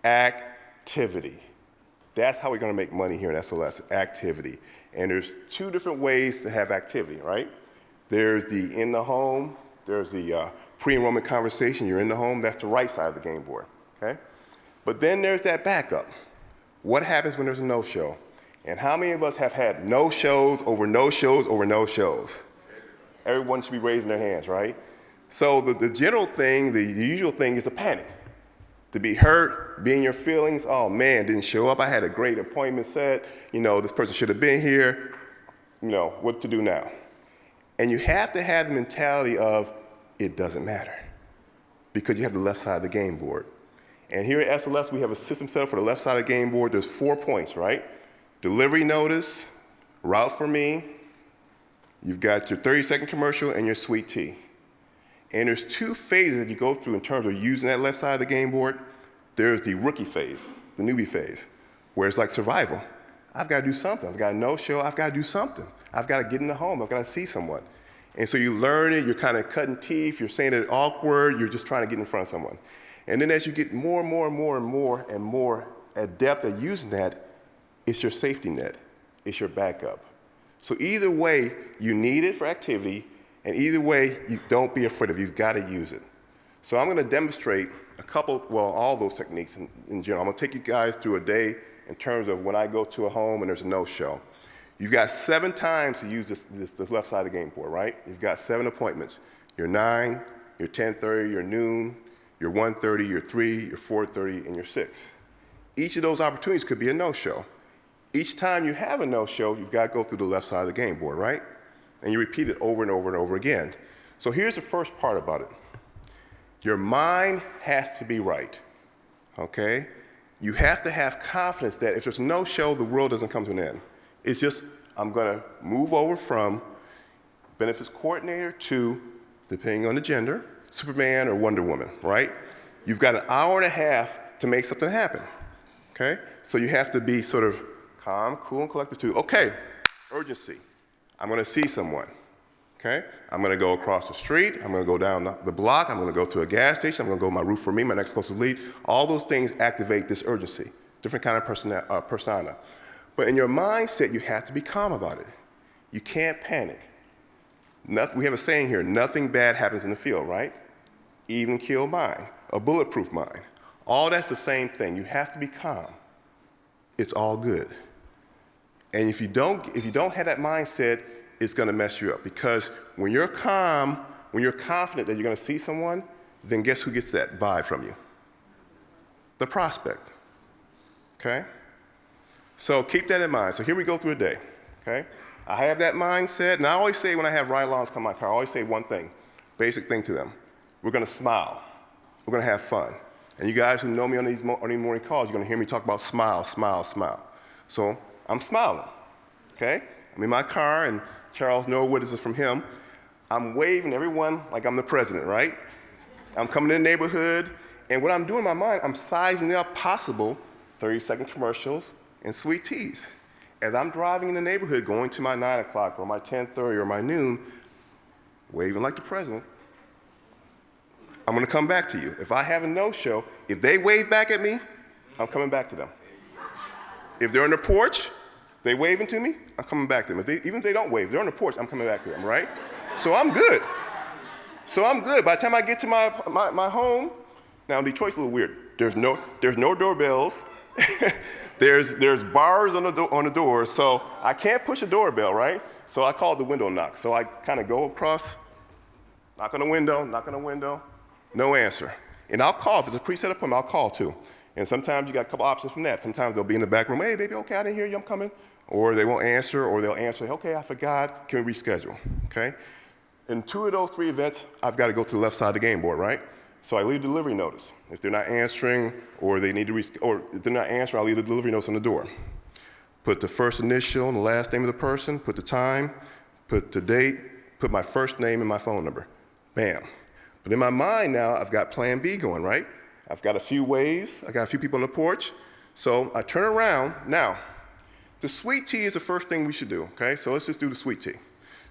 Activity. That's how we're going to make money here in SLS, activity. And there's two different ways to have activity, right? There's the in the home, there's the pre-enrollment conversation, you're in the home, that's the right side of the game board, okay? But then there's that backup. What happens when there's a no-show? And how many of us have had no-shows over no-shows over no-shows? Everyone should be raising their hands, right? So the general thing, the usual thing is a panic. To be hurt, be in your feelings, oh man, didn't show up, I had a great appointment set, this person should have been here, what to do now? And you have to have the mentality of, it doesn't matter, because you have the left side of the game board. And here at SLS, we have a system set up for the left side of the game board. There's 4 points, right? Delivery notice, route for me, you've got your 30-second commercial and your sweet tea. And there's 2 phases that you go through in terms of using that left side of the game board. There's the rookie phase, the newbie phase, where it's like survival. I've got to do something. I've got a no-show, I've got to do something. I've got to get in the home, I've got to see someone. And so you learn it, you're kind of cutting teeth, you're saying it awkward, you're just trying to get in front of someone. And then as you get more and more and more and more and more adept at using that, it's your safety net, it's your backup. So either way, you need it for activity, and either way, you don't be afraid of it. You've got to use it. So I'm going to demonstrate all those techniques in general. I'm going to take you guys through a day in terms of when I go to a home and there's a no-show. You've got 7 times to use this left side of the game board, right? You've got 7 appointments. Your 9, your 10:30, your noon, your 1:30, your 3, your 4:30, and your 6. Each of those opportunities could be a no-show. Each time you have a no-show, you've got to go through the left side of the game board, right? And you repeat it over and over and over again. So here's the first part about it. Your mind has to be right, okay? You have to have confidence that if there's no show, the world doesn't come to an end. It's just, I'm going to move over from benefits coordinator to, depending on the gender, Superman or Wonder Woman, right? You've got an hour and a half to make something happen, okay? So you have to be sort of calm, cool, and collected too. Okay, urgency. I'm going to see someone, okay? I'm going to go across the street. I'm going to go down the block. I'm going to go to a gas station. I'm going to go to my roof for me, my next closest lead. All those things activate this urgency, different kind of persona. But in your mindset, you have to be calm about it. You can't panic. We have a saying here, nothing bad happens in the field, right? Even kill mind, a bulletproof mind. All that's the same thing. You have to be calm. It's all good. And if you don't have that mindset, it's going to mess you up. Because when you're calm, when you're confident that you're going to see someone, then guess who gets that vibe from you? The prospect. Okay? So keep that in mind. So here we go through a day. Okay? I have that mindset, and I always say when I have ride-alongs come in my car, I always say one thing, basic thing to them. We're going to smile. We're going to have fun. And you guys who know me on these morning calls, you're going to hear me talk about smile, smile, smile. So I'm smiling, okay? I'm in my car, and Charles Norwood, this is from him. I'm waving everyone like I'm the president, right? I'm coming in the neighborhood, and what I'm doing in my mind, I'm sizing up possible 30-second commercials and sweet teas. As I'm driving in the neighborhood, going to my 9 o'clock or my 10:30 or my noon, waving like the president, I'm going to come back to you. If I have a no-show, if they wave back at me, I'm coming back to them. If they're on the porch, they waving to me, I'm coming back to them. Even if they don't wave, they're on the porch, I'm coming back to them, right? So I'm good. By the time I get to my home, now Detroit's a little weird. There's no doorbells. There's bars on the door, so I can't push a doorbell, right? So I call it the window knock. So I kind of go across, knock on the window, no answer. And I'll call. If it's a preset appointment, I'll call too. And sometimes you got a couple options from that. Sometimes they'll be in the back room, hey, baby, okay, I didn't hear you, I'm coming. Or they won't answer, or they'll answer, okay, I forgot, can we reschedule, okay? In 2 of those 3 events, I've got to go to the left side of the game board, right? So I leave a delivery notice. If they're not answering, or they need to or if they're not answering, I'll leave the delivery notice on the door. Put the first initial and the last name of the person, put the time, put the date, put my first name and my phone number. Bam. But in my mind now, I've got plan B going, right? I've got a few waves, I got a few people on the porch. So I turn around. Now, the sweet tea is the first thing we should do, okay? So let's just do the sweet tea.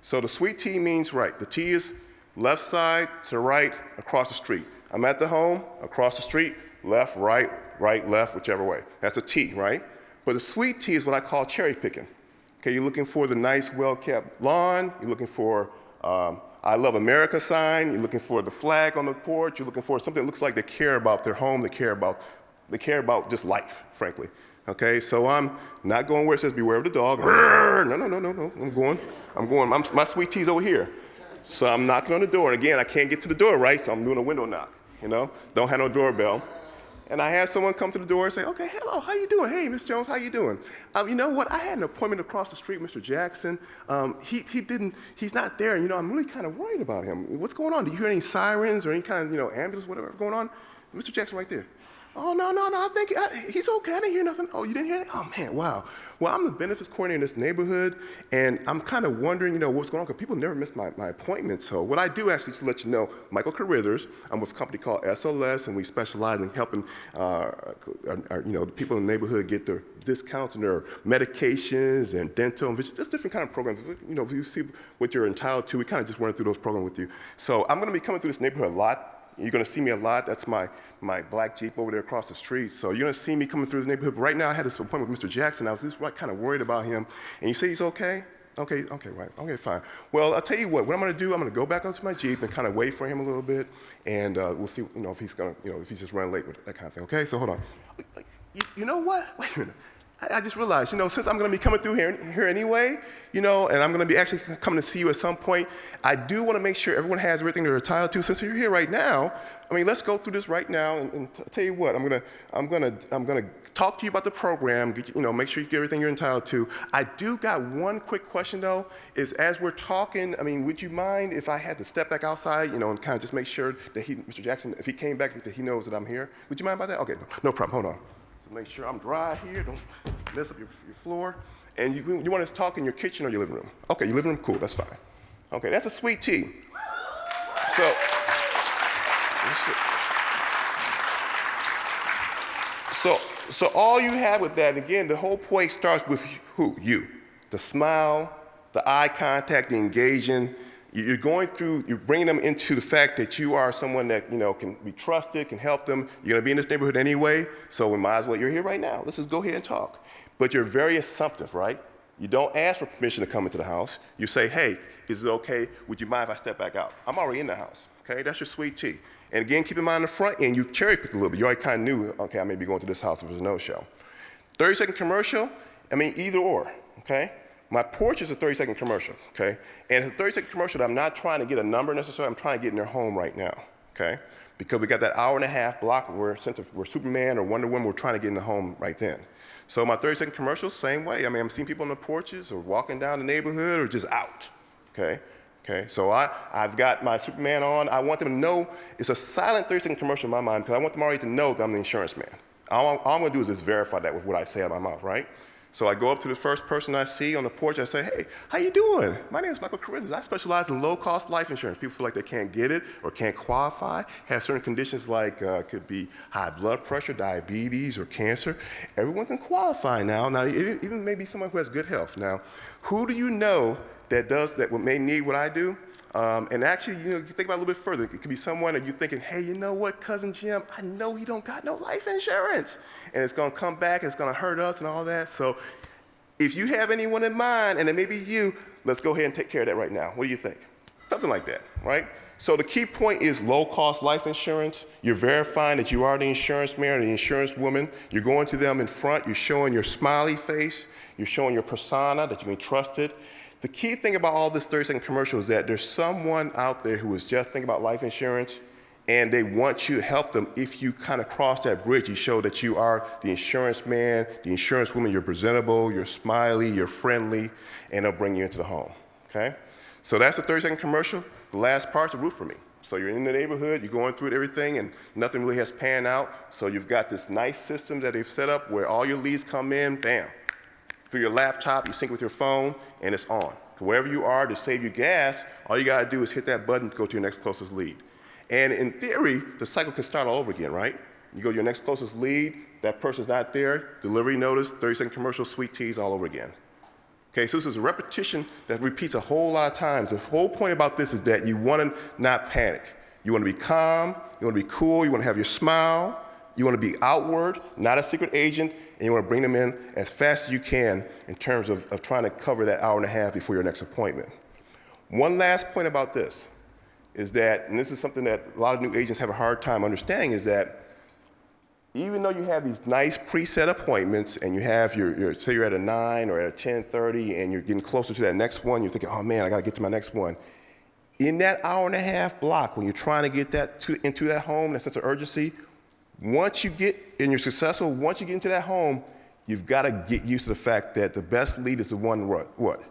So the sweet tea means right. The tea is left side to the right, across the street. I'm at the home, across the street, left, right, right, left, whichever way. That's a T, right? But a sweet tea is what I call cherry picking. Okay, you're looking for the nice, well-kept lawn. You're looking for I Love America sign. You're looking for the flag on the porch. You're looking for something that looks like they care about their home. They care about just life, frankly. Okay, so I'm not going where it says beware of the dog. No. I'm going. My sweet tea's over here. So I'm knocking on the door, and again, I can't get to the door, right? So I'm doing a window knock. Don't have no doorbell. And I had someone come to the door and say, okay, hello, how you doing? Hey, Miss Jones, how you doing? You know what, I had an appointment across the street, Mr. Jackson. He's not there, and I'm really kind of worried about him. What's going on? Do you hear any sirens or any kind of, ambulance, whatever going on? Mr. Jackson right there. Oh, no, I think he's okay, I didn't hear nothing. Oh, you didn't hear anything? Oh, man, wow. Well, I'm the benefits coordinator in this neighborhood, and I'm kind of wondering, what's going on, because people never miss my appointment. So what I do actually, to let you know, Michael Carithers, I'm with a company called SLS, and we specialize in helping the people in the neighborhood get their discounts and their medications and dental and vision, just different kind of programs. If you see what you're entitled to, we kind of just run through those programs with you. So I'm going to be coming through this neighborhood a lot. You're going to see me a lot. That's my black Jeep over there across the street. So you're going to see me coming through the neighborhood. But right now, I had this appointment with Mr. Jackson. I was just kind of worried about him. And you say he's okay? Okay, right. Okay, fine. Well, I'll tell you what I'm going to do, I'm going to go back onto my Jeep and kind of wait for him a little bit. And we'll see, if he's going to, if he's just running late with that kind of thing. Okay, so hold on. You know what? Wait a minute. I just realized, since I'm going to be coming through here anyway, and I'm going to be actually coming to see you at some point, I do want to make sure everyone has everything they're entitled to. Since you're here right now, let's go through this right now and tell you what, I'm going to talk to you about the program, make sure you get everything you're entitled to. I do got one quick question though, is as we're talking, would you mind if I had to step back outside, and kind of just make sure that Mr. Jackson, if he came back, that he knows that I'm here? Would you mind about that? Okay, no problem, hold on. Make sure I'm dry here, don't mess up your floor. And you want us to talk in your kitchen or your living room? Okay, your living room, cool, that's fine. Okay, that's a sweet tea. So all you have with that, again, the whole point starts with who? You. The smile, the eye contact, the engaging. You're bringing them into the fact that you are someone that, can be trusted, can help them. You're gonna be in this neighborhood anyway, so we might as well, you're here right now. Let's just go ahead and talk. But you're very assumptive, right? You don't ask for permission to come into the house. You say, hey, is it okay? Would you mind if I step back out? I'm already in the house, okay? That's your sweet tea. And again, keep in mind the front end, you cherry picked a little bit. You already kind of knew, okay, I may be going to this house if there's a no-show. 30-second commercial, either or, okay? My porch is a 30-second commercial, okay? And it's a 30-second commercial that I'm not trying to get a number necessarily, I'm trying to get in their home right now, okay? Because we got that hour-and-a-half block where since we're Superman or Wonder Woman, we're trying to get in the home right then. So my 30-second commercial, same way. I'm seeing people on the porches or walking down the neighborhood or just out, okay? So I've got my Superman on. I want them to know it's a silent 30-second commercial in my mind because I want them already to know that I'm the insurance man. All I'm gonna do is just verify that with what I say out of my mouth, right? So I go up to the first person I see on the porch, I say, hey, how you doing? My name is Michael Carithers. I specialize in low-cost life insurance. People feel like they can't get it or can't qualify, have certain conditions like could be high blood pressure, diabetes, or cancer. Everyone can qualify now. Now, even maybe someone who has good health. Now, who do you know that may need what I do? And actually, you think about it a little bit further. It could be someone that you're thinking, hey, you know what, Cousin Jim, I know he don't got no life insurance. And it's gonna come back, and it's gonna hurt us and all that. So if you have anyone in mind, and it may be you, let's go ahead and take care of that right now. What do you think? Something like that, right? So the key point is low-cost life insurance. You're verifying that you are the insurance man or the insurance woman. You're going to them in front. You're showing your smiley face. You're showing your persona that you can be trusted. The key thing about all this 30-second commercial is that there's someone out there who is just thinking about life insurance, and they want you to help them. If you kind of cross that bridge, you show that you are the insurance man, the insurance woman, you're presentable, you're smiley, you're friendly, and they'll bring you into the home, okay? So that's the 30-second commercial. The last part's the roof for me. So you're in the neighborhood, you're going through everything, and nothing really has panned out. So you've got this nice system that they've set up where all your leads come in, bam, through your laptop, you sync with your phone, and it's on. Wherever you are, to save you gas, all you gotta do is hit that button to go to your next closest lead. And in theory, the cycle can start all over again, right? You go to your next closest lead, that person's not there, delivery notice, 30-second commercial, sweet teas all over again. Okay, so this is a repetition that repeats a whole lot of times. The whole point about this is that you wanna not panic. You wanna be calm, you wanna be cool, you wanna have your smile, You want to be outward, not a secret agent, and you want to bring them in as fast as you can in terms of trying to cover that hour and a half before your next appointment. One last point about this is that, and this is something that a lot of new agents have a hard time understanding, is that even though you have these nice preset appointments and you have say you're at a 9 or at a 10:30 and you're getting closer to that next one, you're thinking, oh man, I gotta get to my next one. In that hour and a half block, when you're trying to get into that home, that sense of urgency, once you get, and you're successful, once you get into that home, you've gotta get used to the fact that the best lead is the one what?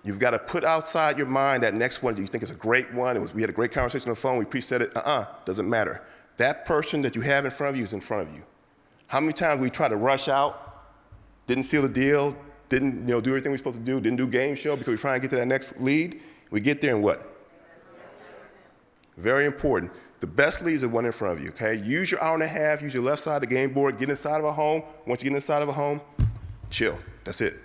You've gotta put outside your mind that next one that you think is a great one. We had a great conversation on the phone, we preset it, doesn't matter. That person that you have in front of you is in front of you. How many times we try to rush out, didn't seal the deal, didn't do everything we're supposed to do, didn't do game show because we're trying to get to that next lead? We get there and what? Very important. The best lead is the one in front of you, okay? Use your hour and a half, use your left side of the game board, get inside of a home. Once you get inside of a home, chill. That's it.